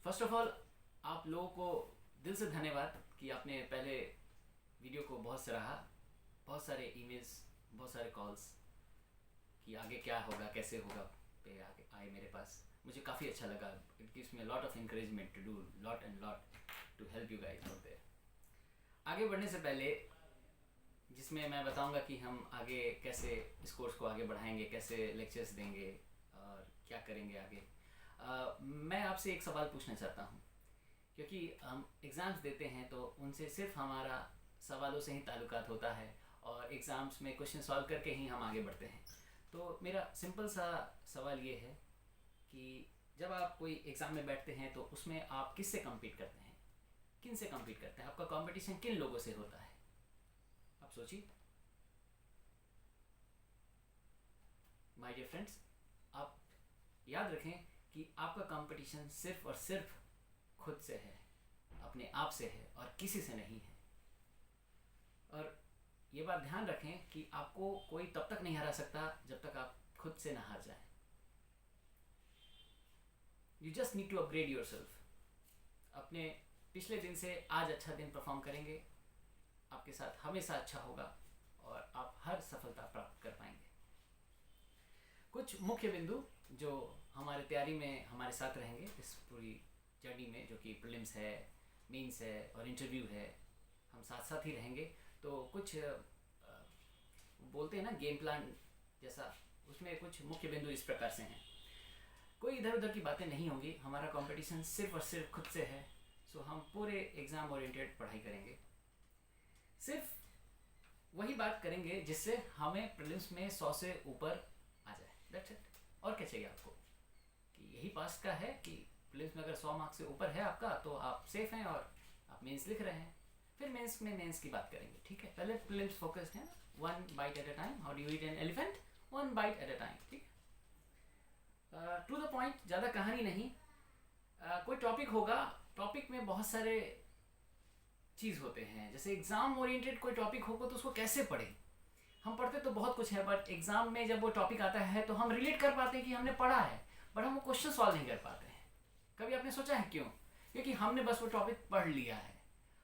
First of all आप लोगों को दिल से धन्यवाद कि आपने पहले वीडियो को बहुत सराहा। बहुत सारे ईमेल्स, बहुत सारे कॉल्स कि आगे क्या होगा, कैसे होगा पे आगे आए मेरे पास। मुझे काफ़ी अच्छा लगा। It gives me lot of encouragement to do lot and lot to help you guys out there. आगे बढ़ने से पहले, जिसमें मैं बताऊंगा कि हम आगे कैसे इस कोर्स को आगे बढ़ाएंगे, कैसे लेक्चर्स देंगे और क्या करेंगे आगे, मैं आपसे एक सवाल पूछना चाहता हूँ। क्योंकि हम एग्ज़ाम्स देते हैं तो उनसे सिर्फ हमारा सवालों से ही ताल्लुकात होता है और एग्ज़ाम्स में क्वेश्चन सॉल्व करके ही हम आगे बढ़ते हैं। तो मेरा सिंपल सा सवाल ये है कि जब आप कोई एग्ज़ाम में बैठते हैं तो उसमें आप किससे कम्पीट करते हैं, किन से कम्पीट करते हैं, आपका कंपटीशन किन लोगों से होता है? आप सोचिए माय डियर फ्रेंड्स। आप याद रखें कि आपका कंपटीशन सिर्फ और सिर्फ खुद से है, अपने आप से है और किसी से नहीं है। और ये बात ध्यान रखें कि आपको कोई तब तक नहीं हरा सकता जब तक आप खुद से ना हार जाएं। You just need to upgrade yourself. अपने पिछले दिन से आज अच्छा दिन परफॉर्म करेंगे, आपके साथ हमेशा अच्छा होगा और आप हर सफलता प्राप्त कर पाएंगे। कुछ मुख्य बिंदु जो हमारे तैयारी में हमारे साथ रहेंगे इस पूरी जर्नी में, जो कि प्रीलिम्स है, मेंस है और इंटरव्यू है, हम साथ साथ ही रहेंगे। तो कुछ बोलते हैं ना गेम प्लान जैसा, उसमें कुछ मुख्य बिंदु इस प्रकार से हैं। कोई इधर उधर की बातें नहीं होंगी, हमारा कंपटीशन सिर्फ और सिर्फ खुद से है। सो हम पूरे एग्ज़ाम ओरिएंटेड पढ़ाई करेंगे, सिर्फ वही बात करेंगे जिससे हमें प्रीलिम्स में 100 से ऊपर आ जाए। That's it. और क्या चाहिए आपको? कि यही पास का है कि प्रीलिम्स में अगर 100 मार्क्स से ऊपर है आपका तो आप सेफ हैं और आप मेंस लिख रहे हैं। फिर मेंस में मेंस की बात करेंगे, ठीक है? पहले प्रीलिम्स फोकस है, 1 bite at a time. How do you eat an elephant? 1 bite at a time, ठीक? टू द पॉइंट, ज़्यादा कहानी नहीं। कोई टॉपिक होगा, टॉपिक में बहुत सारे चीज़ होते हैं। जैसे एग्ज़ाम ओरिएंटेड कोई टॉपिक होगा तो उसको कैसे पढ़ें? हम पढ़ते तो बहुत कुछ है, बट एग्ज़ाम में जब वो टॉपिक आता है तो हम रिलेट कर पाते हैं कि हमने पढ़ा है, बट हम वो क्वेश्चन सॉल्व नहीं कर पाते हैं। कभी आपने सोचा है क्यों? क्योंकि हमने बस वो टॉपिक पढ़ लिया है,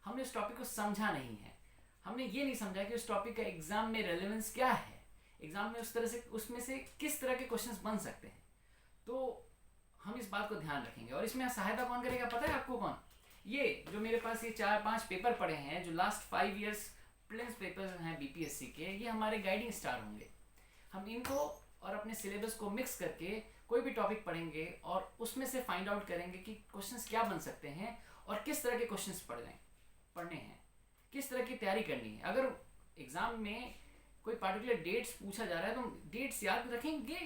हमने उस टॉपिक को समझा नहीं है। हमने ये नहीं समझा कि उस टॉपिक का एग्ज़ाम में रेलेवेंस क्या है, एग्ज़ाम में उस तरह से उसमें से किस तरह के क्वेश्चंस बन सकते हैं। तो हम इस बात को ध्यान रखेंगे। और इसमें सहायता कौन करेगा पता है आपको? कौन? ये जो मेरे पास ये 4-5 पेपर पड़े हैं, जो लास्ट 5 ईयर्स प्रीलिम्स पेपर्स हैं बीपीएससी के, ये हमारे गाइडिंग स्टार होंगे। हम इनको और अपने सिलेबस को मिक्स करके कोई भी टॉपिक पढ़ेंगे और उसमें से फाइंड आउट करेंगे कि क्वेश्चंस क्या बन सकते हैं और किस तरह के क्वेश्चंस पढ़ने हैं, किस तरह की तैयारी करनी है। अगर एग्ज़ाम में कोई पार्टिकुलर डेट्स पूछा जा रहा है तो हम डेट्स याद रखेंगे।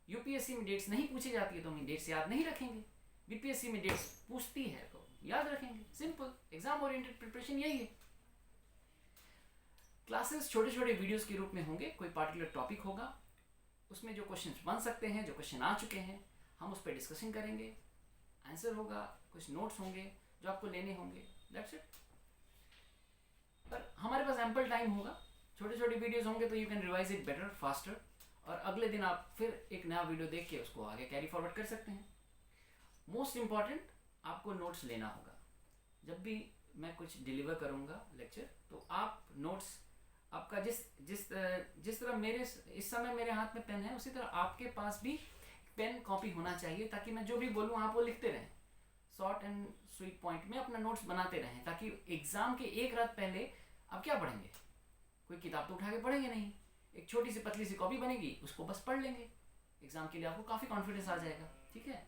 यूपीएससी में डेट्स नहीं पूछी जाती है तो हम डेट्स याद नहीं रखेंगे। बीपीएससी में डेट्स पूछती है तो याद रखेंगे। सिंपल एग्जाम ओरिएंटेड प्रिपरेशन यही है। क्लासेस छोटे छोटे वीडियोस के रूप में होंगे। कोई पार्टिकुलर टॉपिक होगा, उसमें जो क्वेश्चंस बन सकते हैं, जो क्वेश्चन आ चुके हैं, हम उस पर डिस्कशन करेंगे, आंसर होगा, कुछ नोट्स होंगे जो आपको लेने होंगे। That's it. पर हमारे पास एम्पल टाइम होगा, छोटे छोटे वीडियोस होंगे तो you can revise it better, faster, और अगले दिन आप फिर एक नया वीडियो देख के उसको आगे कैरी फॉरवर्ड कर सकते हैं। मोस्ट इम्पॉर्टेंट, आपको नोट्स लेना होगा। जब भी मैं कुछ डिलीवर करूँगा लेक्चर तो आप नोट्स, आपका जिस जिस जिस तरह मेरे इस समय मेरे हाथ में पेन है, उसी तरह आपके पास भी पेन कॉपी होना चाहिए, ताकि मैं जो भी बोलूँ आप वो लिखते रहें। शॉर्ट एंड स्वीट पॉइंट में अपना नोट्स बनाते रहें, ताकि एग्ज़ाम के एक रात पहले आप क्या पढ़ेंगे? कोई किताब तो उठा के पढ़ेंगे नहीं, एक छोटी सी पतली सी कॉपी बनेगी, उसको बस पढ़ लेंगे। एग्ज़ाम के लिए आपको काफ़ी कॉन्फिडेंस आ जाएगा, ठीक है?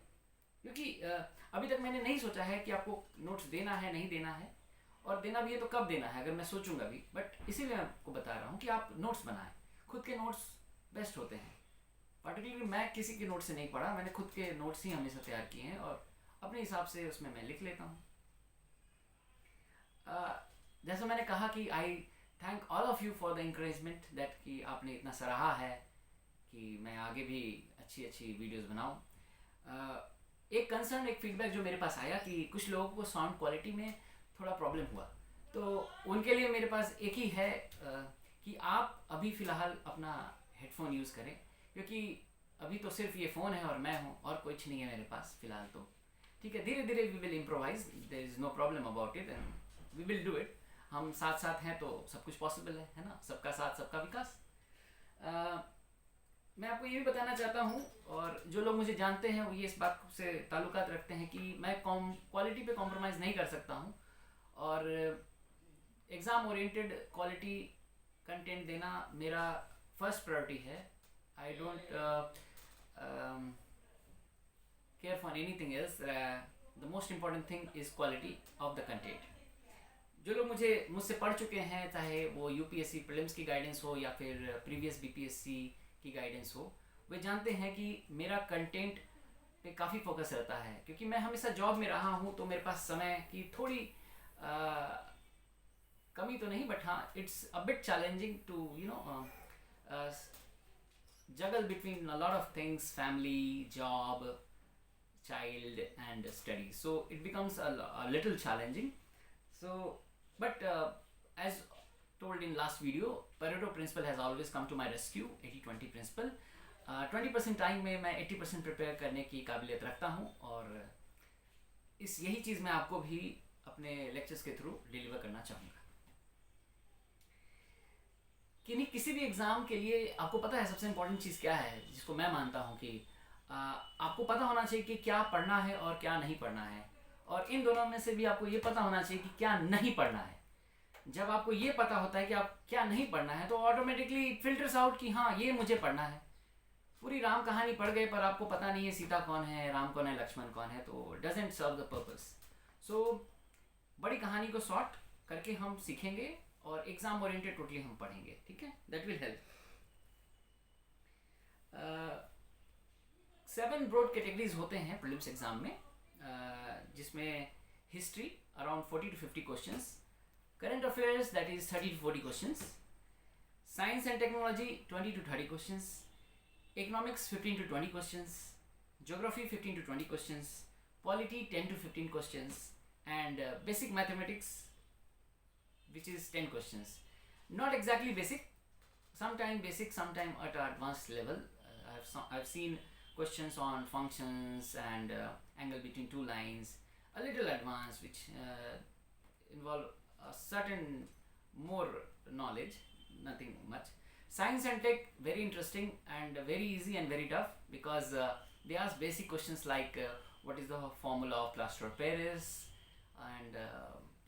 क्योंकि अभी तक मैंने नहीं सोचा है कि आपको नोट्स देना है नहीं देना है, और देना भी है तो कब देना है, अगर मैं सोचूंगा भी, बट इसीलिए मैं आपको बता रहा हूँ कि आप नोट्स बनाएं। खुद के नोट्स बेस्ट होते हैं। पर्टिकुलरली मैं किसी के नोट्स से नहीं पढ़ा, मैंने खुद के नोट्स ही हमेशा तैयार किए हैं और अपने हिसाब से उसमें मैं लिख लेता हूँ। जैसा मैंने कहा कि आई thank all of you for the encouragement that, कि आपने इतना सराहा है कि मैं आगे भी अच्छी अच्छी वीडियोस बनाऊँ। एक कंसर्न, एक फीडबैक जो मेरे पास आया कि कुछ लोगों को साउंड क्वालिटी में थोड़ा प्रॉब्लम हुआ, तो उनके लिए मेरे पास एक ही है कि आप अभी फ़िलहाल अपना हेडफोन यूज़ करें, क्योंकि अभी तो सिर्फ ये फ़ोन है और मैं हूँ और कुछ नहीं है मेरे पास फ़िलहाल। तो ठीक है, धीरे धीरे we will improvise, there is no problem about it and we will do it. हम साथ साथ हैं तो सब कुछ पॉसिबल है ना, सबका साथ सबका विकास। मैं आपको ये भी बताना चाहता हूँ, और जो लोग मुझे जानते हैं वो ये इस बात से ताल्लुकात रखते हैं कि मैं क्वालिटी पे कॉम्प्रोमाइज़ नहीं कर सकता हूँ, और एग्ज़ाम ओरिएंटेड क्वालिटी कंटेंट देना मेरा फर्स्ट प्रायोरिटी है। I don't care for anything else. The most important thing is quality of the content. जो लोग मुझसे पढ़ चुके हैं, चाहे वो यूपीएससी प्रीलिम्स की गाइडेंस हो या फिर प्रीवियस बीपीएससी की गाइडेंस हो, वे जानते हैं कि मेरा कंटेंट पे काफ़ी फोकस रहता है, क्योंकि मैं हमेशा जॉब में रहा हूँ, तो मेरे पास समय की थोड़ी कमी तो नहीं, बट हाँ, it's a bit challenging to juggle between a lot of things, family, job, child and study, so it becomes a little challenging. So but as told in last video, Pareto principle has always come to my rescue, 80-20 principle. 20% time में मैं 80% prepare करने की काबिलियत रखता हूँ, और यही चीज़ मैं आपको भी अपने लेक्चर्स के थ्रू डिलीवर करना चाहूँगा। कि नहीं, किसी भी एग्ज़ाम के लिए आपको पता है सबसे इम्पोर्टेंट चीज़ क्या है, जिसको मैं मानता हूँ कि आपको पता होना चाहिए कि क्या पढ़ना है और क्या नहीं पढ़ना है, और इन दोनों में से भी आपको ये पता होना चाहिए कि क्या नहीं पढ़ना है। जब आपको ये पता होता है कि आप क्या नहीं पढ़ना है, तो ऑटोमेटिकली इट फिल्टर्स आउट कि हाँ, ये मुझे पढ़ना है। पूरी राम कहानी पढ़ गए पर आपको पता नहीं है सीता कौन है, राम कौन है, लक्ष्मण कौन है, तो डजेंट सर्व द पर्पस। सो बड़ी कहानी को शॉर्ट करके हम सीखेंगे, और एग्ज़ाम ओरिएंटेड टोटली हम पढ़ेंगे, ठीक है, that will help. 7 broad categories होते हैं प्रीलिम्स एग्जाम में, जिसमें history around 40 to 50 questions, current affairs that is 30 to 40 questions, science and technology 20 to 30 questions, economics 15 to 20 questions, geography 15 to 20 questions, polity 10 to 15 questions, and basic mathematics which is 10 questions. Not exactly basic, sometime basic, sometime at advanced level. I've seen questions on functions and angle between two lines, a little advanced, which involve a certain more knowledge, nothing much. Science and tech, very interesting and very easy and very tough, because they ask basic questions like what is the formula of plaster of Paris and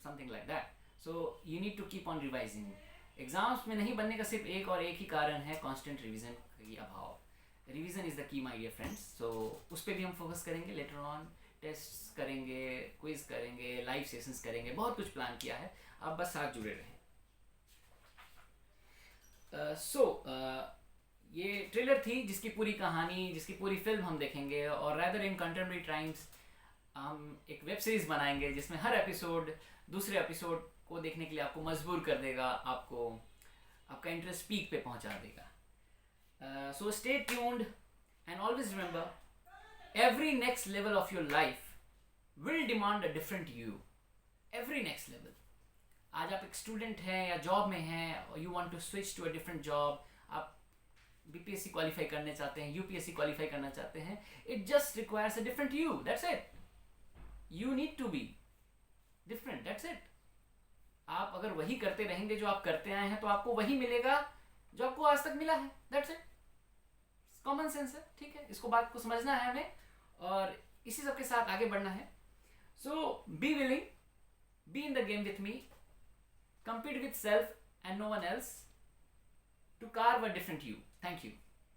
something like that. So you need to keep on revising. Exams में नहीं बनने का सिर्फ एक ही कारण है, constant revision की अभाव। Revision is the key my dear friends. So उस पर भी हम फोकस करेंगे लेटर ऑन, टेस्ट करेंगे, क्विज करेंगे, लाइव सेशंस करेंगे, बहुत कुछ प्लान किया है, आप बस साथ जुड़े रहें। ये ट्रेलर थी जिसकी पूरी कहानी, जिसकी पूरी फिल्म हम देखेंगे, और रैदर इन कंटेम्प्रेरी टाइम्स हम एक वेब सीरीज़ बनाएंगे जिसमें हर एपिसोड दूसरे एपिसोड को देखने के लिए आपको मजबूर कर देगा, आपको आपका इंटरेस्ट पीक पे पहुंचा देगा। So stay tuned and always remember, every next level of your life will demand a different you. Every next level, आज आप एक स्टूडेंट हैं या जॉब में हैं, और you want to switch to a different job, आप बीपीएससी क्वालिफाई करने चाहते हैं, यूपीएससी क्वालिफाई करना चाहते हैं, it just requires a different you, that's it. You need to be different, that's it. आप अगर वही करते रहेंगे जो आप करते आए हैं, तो आपको वही मिलेगा जो आपको आज तक मिला है, दैट्स इट। कॉमन सेंस है, ठीक है, इसको बात को समझना है हमें, और इसी सब के साथ आगे बढ़ना है। So be willing, be in the game with me, compete with self and no one else to carve a different you. Thank you.